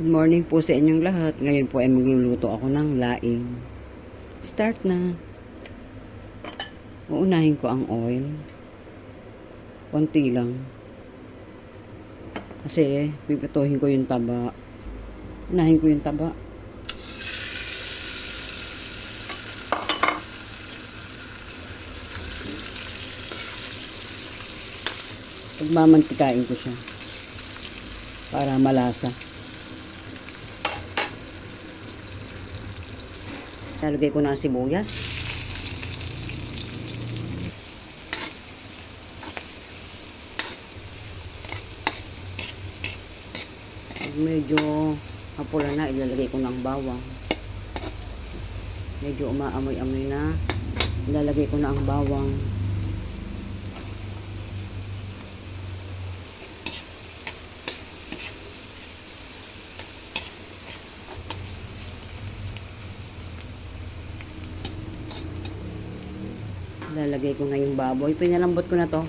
Good morning po sa inyong lahat. Ngayon po ay magluluto ako ng laing. Start na. Uunahin ko ang oil. Konti lang. Kasi pipituhin ko yung taba. Unahin ko yung taba. Pagmamantikain ko siya. Para malasa. Lalagay ko na ang sibuyas. Pag medyo mapula na, ilalagay ko ng bawang. Medyo umaamoy-amoy na, ilalagay ko na ang bawang. Lalagay ko na yung baboy. Pinalambot ko na to.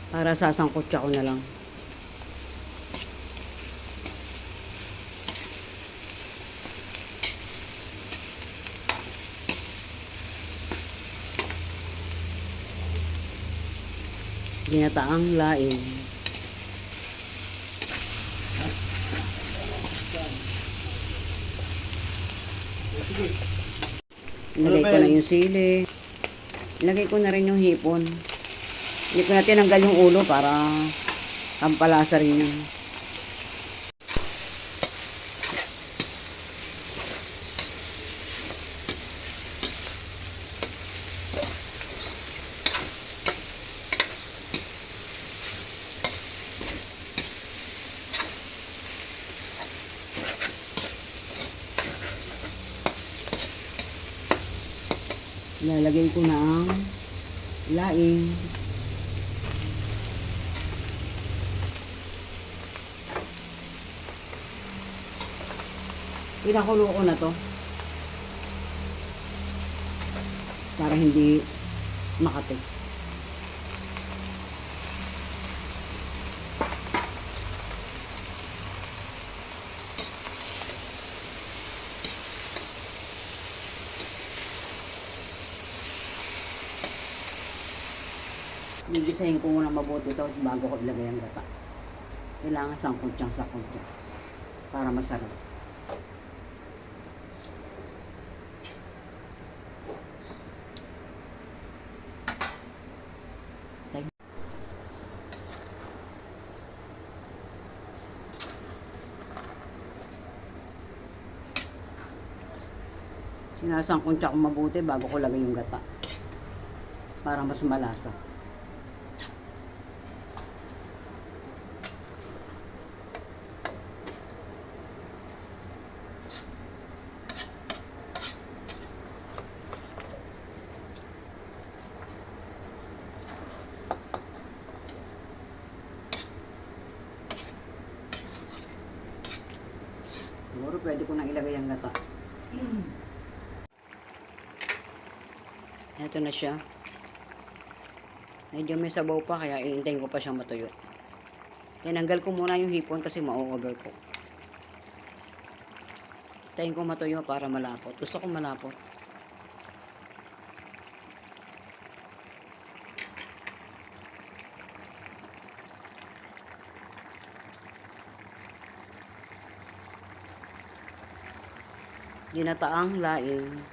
Para sasangkotsa ko na lang. Ginataang laing. Ilagay ko na yung sili. Ilagay ko na rin yung hipon. Hindi ko na tinanggal yung ulo para pampalasa rin yun. Lalagay ko na ang laing. Pinakulo ko na to para hindi makati. Gigisahin ko muna mabuti ito bago ko ilagay ang gata. Kailangan sangkutyang para masarap. Sinasangkuntya ko mabuti bago ko lagay yung gata para mas malasa. Siguro pwede ko nang ilagay ang gata. Ito na siya. Medyo may sabaw pa kaya iintayin ko pa siyang matuyo. Tinanggal ko muna yung hipon kasi ma-overcook. Hintayin ko matuyo para malapot. Gusto ko malapot. Ginataang laing.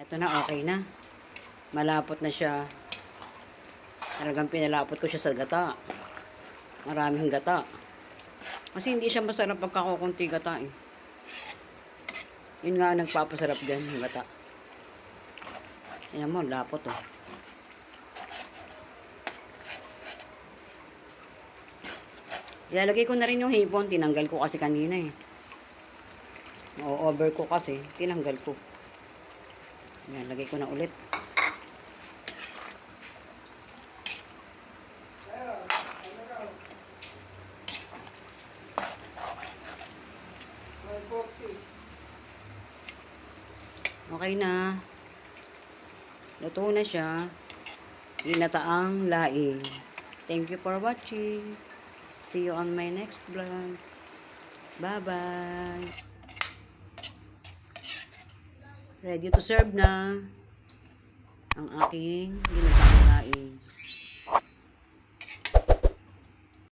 Ito na, okay na. Malapot na siya. Talagang pinalapot ko siya sa gata. Maraming gata. Kasi hindi siya masarap pagkakukunti gata eh. Yun nga ang nagpapasarap dyan, yung gata. Tingnan mo, lapot oh. Ilalagay ko na rin yung hipon. Tinanggal ko kasi kanina eh. O-over ko kasi. Tinanggal ko. Ilalagay ko na ulit. Okay na. Luto na siya. Ginataang laing. Thank you for watching. See you on my next vlog. Bye-bye. Ready to serve na ang aking ginataang laing.